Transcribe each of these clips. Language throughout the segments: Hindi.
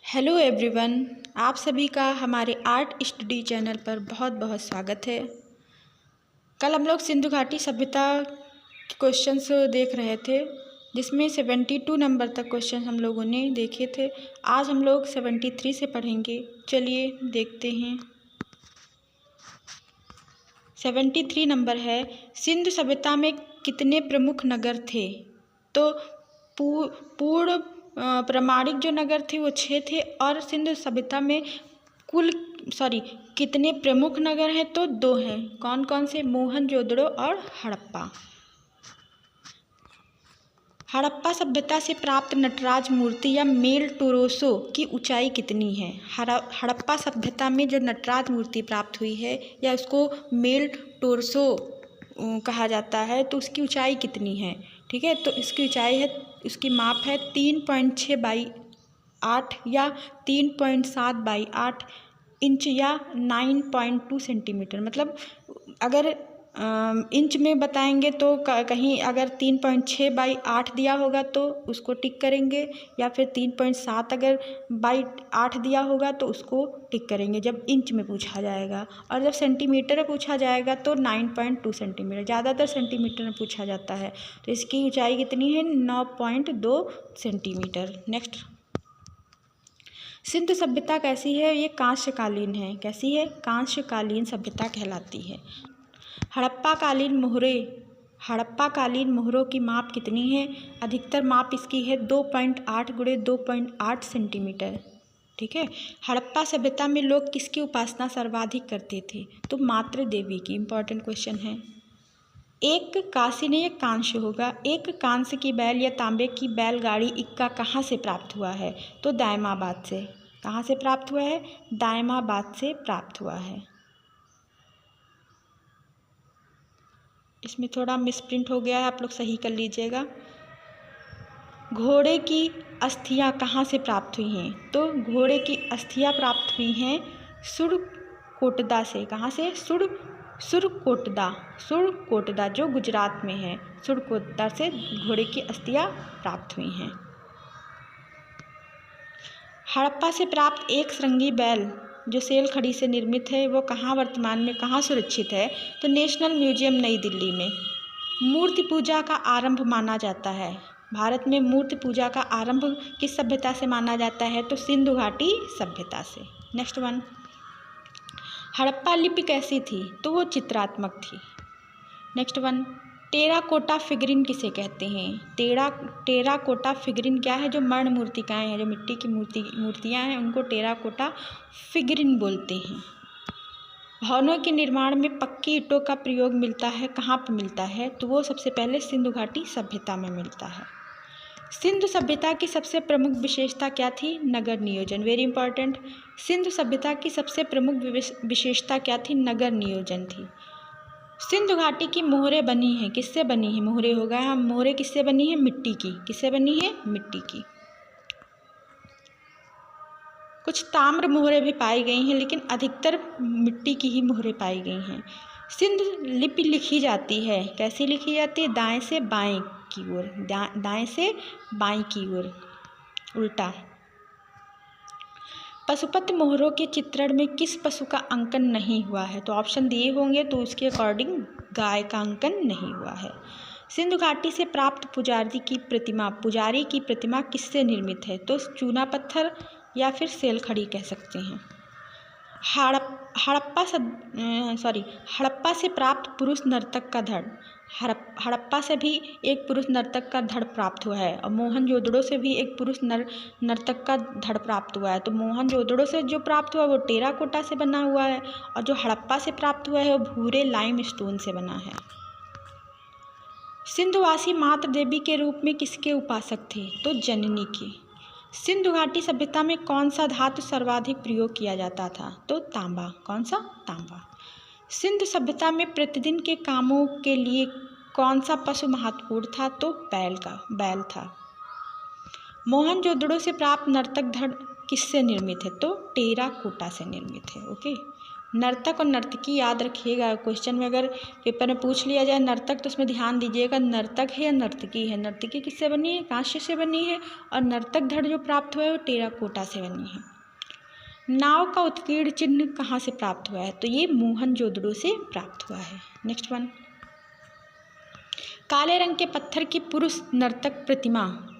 हेलो एवरीवन, आप सभी का हमारे आर्ट स्टडी चैनल पर बहुत बहुत स्वागत है। कल हम लोग सिंधु घाटी सभ्यता के क्वेश्चंस देख रहे थे, जिसमें 72 नंबर तक क्वेश्चन हम लोगों ने देखे थे। आज हम लोग 73 से पढ़ेंगे। चलिए देखते हैं। 73 नंबर है, सिंधु सभ्यता में कितने प्रमुख नगर थे? तो पूर्ण प्रामाणिक जो नगर थे वो 6 थे, और सिंधु सभ्यता में कितने प्रमुख नगर हैं? तो 2 हैं। कौन कौन से? मोहनजोदड़ो और हड़प्पा। हड़प्पा सभ्यता से प्राप्त नटराज मूर्ति या मेल टोरोसो की ऊंचाई कितनी है? हड़प्पा सभ्यता में जो नटराज मूर्ति प्राप्त हुई है या उसको मेल टोरसो कहा जाता है, तो उसकी ऊंचाई कितनी है? ठीक है, तो इसकी ऊंचाई है, उसकी माप है 3.6 बाई 8 या 3.7 बाई 8 इंच या 9.2 सेंटीमीटर। मतलब अगर इंच में बताएंगे तो कहीं अगर 3.6 बाई 8 दिया होगा तो उसको टिक करेंगे, या फिर 3.7 अगर बाई 8 दिया होगा तो उसको टिक करेंगे जब इंच में पूछा जाएगा। और जब सेंटीमीटर में पूछा जाएगा तो 9.2 सेंटीमीटर, ज़्यादातर सेंटीमीटर में पूछा जाता है। तो इसकी ऊंचाई कितनी है? 9.2 सेंटीमीटर। नेक्स्ट, सिंधु सभ्यता कैसी है? ये कांस्यकालीन है। कैसी है? कांस्यकालीन सभ्यता कहलाती है। हड़प्पा कालीन मोहरों की माप कितनी है? अधिकतर माप इसकी है 2.8 गुणे 2.8 सेंटीमीटर। ठीक है। हड़प्पा सभ्यता में लोग किसकी उपासना सर्वाधिक करते थे? तो मातृ देवी की। इम्पॉर्टेंट क्वेश्चन है। एक कांस्य ने एक कांस्य होगा। एक कांस्य की बैल या तांबे की बैलगाड़ी इक्का कहाँ से प्राप्त हुआ है? तो दायमाबाद से। कहाँ से प्राप्त हुआ है? दायमाबाद से प्राप्त हुआ है। इसमें थोड़ा मिसप्रिंट हो गया है, आप लोग सही कर लीजिएगा। घोड़े की अस्थियां कहाँ से प्राप्त हुई हैं? तो घोड़े की अस्थियां प्राप्त हुई हैं सुरकोटदा से। कहाँ से? सुरकोटदा जो गुजरात में है। सुरकोटदा से घोड़े की अस्थियां प्राप्त हुई हैं। हड़प्पा से प्राप्त एक श्रृंगी बैल जो सेलखड़ी से निर्मित है, वो वर्तमान में कहाँ सुरक्षित है? तो नेशनल म्यूजियम नई दिल्ली में। मूर्ति पूजा का आरंभ माना जाता है। भारत में मूर्ति पूजा का आरंभ किस सभ्यता से माना जाता है? तो सिंधु घाटी सभ्यता से। नेक्स्ट वन, हड़प्पा लिपि कैसी थी? तो वो चित्रात्मक थी। नेक्स्ट वन, टेराकोटा फिगरिन किसे कहते हैं? टेराकोटा फिगरिन क्या है? जो मर्ण मूर्तिकाएँ हैं, जो मिट्टी की मूर्तियाँ हैं, उनको टेराकोटा फिगरिन बोलते हैं। भवनों के निर्माण में पक्की ईंटों का प्रयोग मिलता है। कहाँ पर मिलता है? तो वो सबसे पहले सिंधु घाटी सभ्यता में मिलता है। सिंधु सभ्यता की सबसे प्रमुख विशेषता क्या थी? नगर नियोजन। Very important. सिंधु सभ्यता की सबसे प्रमुख विशेषता क्या थी? नगर नियोजन थी। सिंधु घाटी की मोहरें बनी हैं। किससे बनी है? मोहरें हो गया। मोहरें किससे बनी है? मिट्टी की। किससे बनी है? मिट्टी की। कुछ ताम्र मोहरें भी पाई गई हैं, लेकिन अधिकतर मिट्टी की ही मोहरें पाई गई हैं। सिंधु लिपि लिखी जाती है। कैसी लिखी जाती है? दाएं से बाएं की ओर। दाएं से बाएं की ओर, उल्टा। पशुपति मोहरों के चित्रण में किस पशु का अंकन नहीं हुआ है? तो ऑप्शन दिए होंगे, तो उसके अकॉर्डिंग गाय का अंकन नहीं हुआ है। सिंधु घाटी से प्राप्त पुजारी की प्रतिमा किससे निर्मित है? तो चूना पत्थर या फिर सेलखड़ी कह सकते हैं। हड़प्पा से प्राप्त पुरुष नर्तक का धड़। हड़प्पा से भी एक पुरुष नर्तक का धड़ प्राप्त हुआ है, और मोहनजोदड़ो से भी एक पुरुष नर्तक का धड़ प्राप्त हुआ है। तो मोहनजोदड़ो से जो प्राप्त हुआ वो टेराकोटा से बना हुआ है, और जो हड़प्पा से प्राप्त हुआ है वो भूरे लाइम स्टोन से बना है। सिंधुवासी मातृ देवी के रूप में किसके उपासक थे? तो जननी के। सिंधु घाटी सभ्यता में कौन सा धातु सर्वाधिक प्रयोग किया जाता था? तो तांबा। कौन सा? तांबा। सिंधु सभ्यता में प्रतिदिन के कामों के लिए कौन सा पशु महत्वपूर्ण था? तो बैल था। मोहनजोदड़ो से प्राप्त नर्तक धड़ किससे निर्मित है? तो टेराकोटा से निर्मित है। ओके, नर्तक और नर्तकी याद रखिएगा, क्वेश्चन में अगर पेपर में पूछ लिया जाए नर्तक तो उसमें ध्यान दीजिएगा नर्तक है या नर्तकी है। नर्तकी किससे बनी है? कांस्य से बनी है। और नर्तक धड़ जो प्राप्त हुआ है वो टेराकोटा से बनी है। नाव का उत्कीर्ण चिन्ह कहाँ से प्राप्त हुआ है? तो ये मोहनजोदड़ो से प्राप्त हुआ है। नेक्स्ट वन, काले रंग के पत्थर की पुरुष नर्तक प्रतिमा,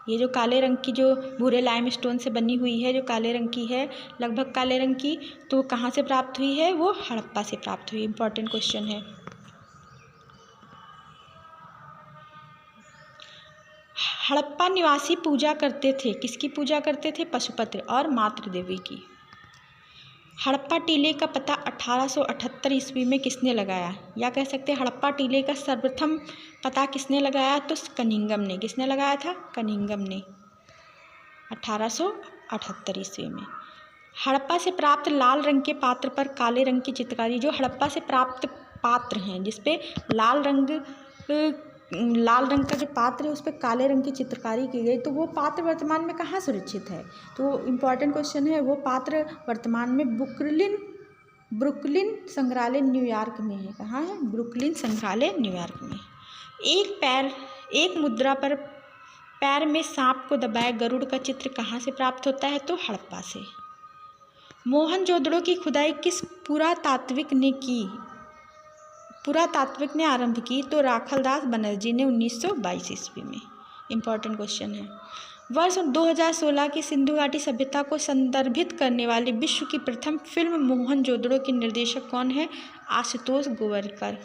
ये जो काले रंग की जो भूरे लाइमस्टोन से बनी हुई है, जो काले रंग की है, लगभग काले रंग की, तो वो कहाँ से प्राप्त हुई है? वो हड़प्पा से प्राप्त हुई। इंपॉर्टेंट क्वेश्चन है। हड़प्पा निवासी पूजा करते थे, किसकी पूजा करते थे? पशुपति और मातृ देवी की। हड़प्पा टीले का पता 1878 ईस्वी में किसने लगाया? या कह सकते हैं हड़प्पा टीले का सर्वप्रथम पता किसने लगाया? तो कनिंघम ने। किसने लगाया था? कनिंघम ने 1878 ईस्वी में। हड़प्पा से प्राप्त लाल रंग के पात्र पर काले रंग की चित्रकारी, जो हड़प्पा से प्राप्त पात्र हैं जिसपे लाल रंग का जो पात्र है उस पर काले रंग की चित्रकारी की गई, तो वो पात्र वर्तमान में कहाँ सुरक्षित है? तो इम्पॉर्टेंट क्वेश्चन है। वो पात्र वर्तमान में ब्रुकलिन संग्रहालय न्यूयॉर्क में है। कहाँ है? ब्रुकलिन संग्रहालय न्यूयॉर्क में। एक मुद्रा पर पैर में सांप को दबाए गरुड़ का चित्र कहाँ से प्राप्त होता है? तो हड़प्पा से। मोहनजोदड़ो की खुदाई किस पुरातात्विक ने आरंभ की? तो राखलदास बनर्जी ने 1922 ईस्वी में। इंपॉर्टेंट क्वेश्चन है। वर्ष 2016 की सिंधु घाटी सभ्यता को संदर्भित करने वाली विश्व की प्रथम फिल्म मोहनजोदड़ो के निर्देशक कौन है? आशुतोष गोवारिकर।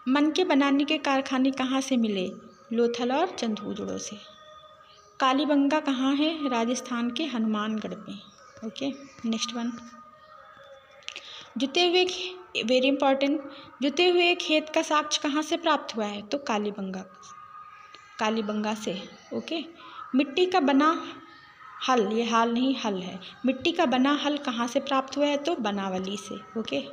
मनके बनाने के कारखाने कहाँ से मिले? लोथल और चंदूजड़ो से। कालीबंगा कहाँ है? राजस्थान के हनुमानगढ़ में। Okay, next one, very important, जुते हुए खेत का साक्ष्य कहाँ से प्राप्त हुआ है? तो कालीबंगा से। ओके, मिट्टी का बना हल, ये हाल नहीं हल है, मिट्टी का बना हल कहाँ से प्राप्त हुआ है? तो बनावली से। ओके,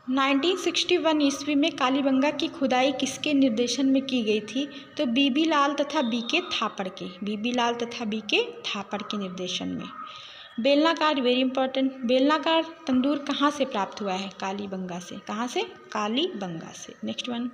1961 ईस्वी में कालीबंगा की खुदाई किसके निर्देशन में की गई थी? तो बीबी लाल तथा बीके थापड़ के निर्देशन में। बेलनाकार, वेरी इंपॉर्टेंट, बेलनाकार तंदूर कहाँ से प्राप्त हुआ है? कालीबंगा से। कहाँ से? कालीबंगा से। नेक्स्ट वन,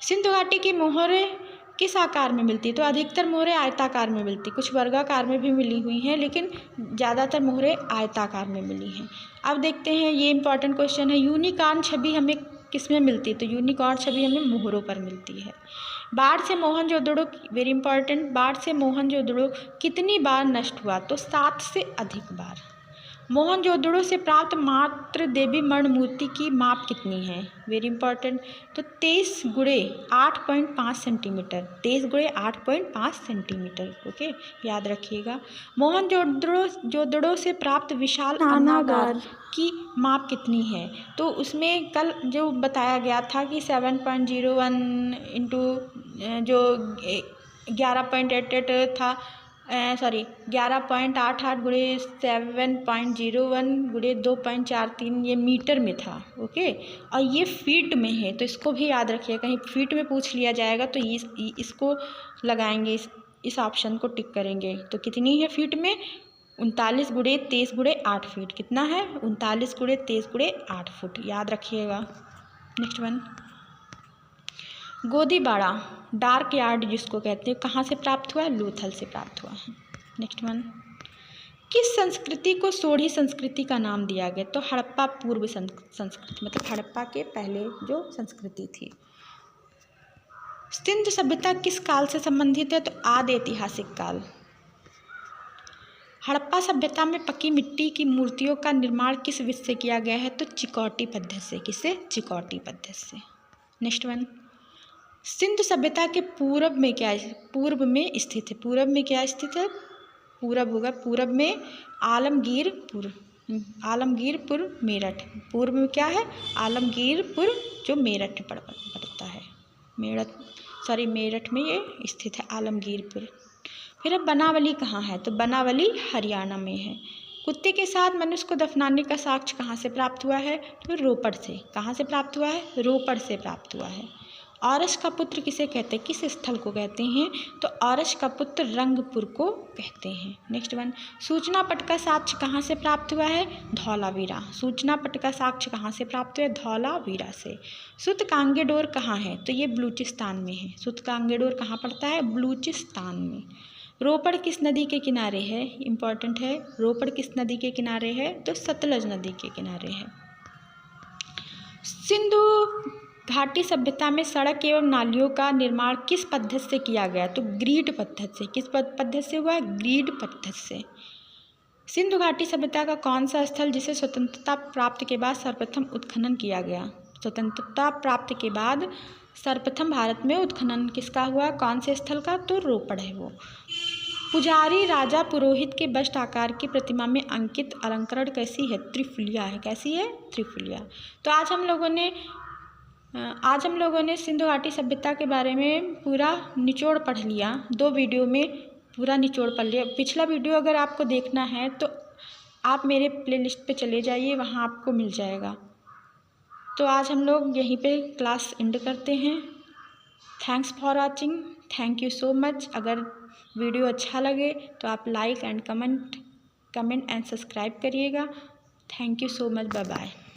सिंधु घाटी की मोहरें किस आकार में मिलती? तो अधिकतर मोहरें आयताकार में मिलती, कुछ वर्गाकार में भी मिली हुई हैं, लेकिन ज़्यादातर मोहरें आयताकार में मिली हैं। अब देखते हैं, ये इंपॉर्टेंट क्वेश्चन है, यूनिकॉर्न छवि हमें किस में मिलती है? तो यूनिकॉर्न छवि हमें मोहरों पर मिलती है। बाढ़ से मोहनजोदड़ो, वेरी इंपॉर्टेंट, बाढ़ से मोहनजोदड़ो कितनी बार नष्ट हुआ? तो 7 से अधिक बार। मोहनजोदड़ो से प्राप्त मातृ देवी मण मूर्ति की माप कितनी है? वेरी इंपॉर्टेंट, तो 23 गुणे 8.5 सेंटीमीटर, 23 गुणे 8.5 सेंटीमीटर। ओके, याद रखिएगा। मोहनजोदड़ो से प्राप्त विशाल अन्नागार की माप कितनी है? तो उसमें कल जो बताया गया था कि 7.01 इंटू जो 11.88 था, 11.88 गुणे 7.01 गुणे 2.43, ये मीटर में था। ओके, और ये फीट में है, तो इसको भी याद रखिए, कहीं फीट में पूछ लिया जाएगा तो इसको लगाएंगे, इस ऑप्शन को टिक करेंगे। तो कितनी है फीट में? 39 गुणे 23 गुणे 8 फीट। कितना है? 39 गुणे 23 गुणे 8 फुट, याद रखिएगा। नेक्स्ट वन, गोदीबाड़ा डार्क यार्ड जिसको कहते हैं, कहाँ से प्राप्त हुआ? लोथल से प्राप्त हुआ है। नेक्स्ट वन, किस संस्कृति को सोढ़ी संस्कृति का नाम दिया गया? तो हड़प्पा पूर्व संस्कृति, मतलब हड़प्पा के पहले जो संस्कृति थी। सिंधु सभ्यता किस काल से संबंधित है? तो आदि ऐतिहासिक काल। हड़प्पा सभ्यता में पकी मिट्टी की मूर्तियों का निर्माण किस विधि से किया गया है? तो चिकौटी पद्धति से। किससे? चिकौटी पद्धति से। नेक्स्ट वन, सिंधु सभ्यता के पूर्व में क्या पूर्व में स्थित है? पूर्व में क्या स्थित है? पूरब होगा, पूरब में आलमगीरपुर मेरठ। पूर्व में क्या है? आलमगीरपुर, जो मेरठ पड़ता है, मेरठ में ये स्थित है आलमगीरपुर। फिर अब बनावली कहाँ है? तो बनावली हरियाणा में है। कुत्ते के साथ मनुष्य को दफनाने का साक्ष्य कहाँ से प्राप्त हुआ है? तो रोपड़ से। कहाँ से प्राप्त हुआ है? रोपड़ से प्राप्त हुआ है। औरस का पुत्र किसे कहते हैं, किस स्थल को कहते हैं, तो औरस का पुत्र रंगपुर को कहते हैं। नेक्स्ट वन, सूचना पट का साक्ष्य कहाँ से प्राप्त हुआ है, धौलावीरा। सूचना पट का साक्ष्य कहाँ से प्राप्त हुआ है, धौलावीरा से। सूतकांगेडोर कहाँ है, तो ये बलूचिस्तान में है। सूतकांगेडोर कहाँ पड़ता है, बलूचिस्तान में। रोपड़ किस नदी के किनारे है, इम्पॉर्टेंट है, रोपड़ किस नदी के किनारे है, तो सतलज नदी के किनारे है। सिंधु घाटी सभ्यता में सड़क एवं नालियों का निर्माण किस पद्धति से किया गया, तो ग्रीड पद्धति से। किस पद्धति से हुआ है, ग्रीड पद्धति से। सिंधु घाटी सभ्यता का कौन सा स्थल जिसे स्वतंत्रता प्राप्त के बाद सर्वप्रथम उत्खनन किया गया, स्वतंत्रता प्राप्त के बाद सर्वप्रथम भारत में उत्खनन किसका हुआ, कौन से स्थल का, तो रोपड़ है वो। पुजारी राजा पुरोहित के बस्ट आकार की प्रतिमा में अंकित अलंकरण कैसी है, त्रिफुलिया है। कैसी है, त्रिफुलिया। तो आज हम लोगों ने सिंधु घाटी सभ्यता के बारे में पूरा निचोड़ पढ़ लिया। 2 वीडियो में पूरा निचोड़ पढ़ लिया। पिछला वीडियो अगर आपको देखना है तो आप मेरे प्लेलिस्ट पे चले जाइए, वहाँ आपको मिल जाएगा। तो आज हम लोग यहीं पे क्लास एंड करते हैं। Thanks for watching, thank you so much. अगर वीडियो अच्छा लगे तो आप like and comment and subscribe करिएगा। Thank you so much, bye bye.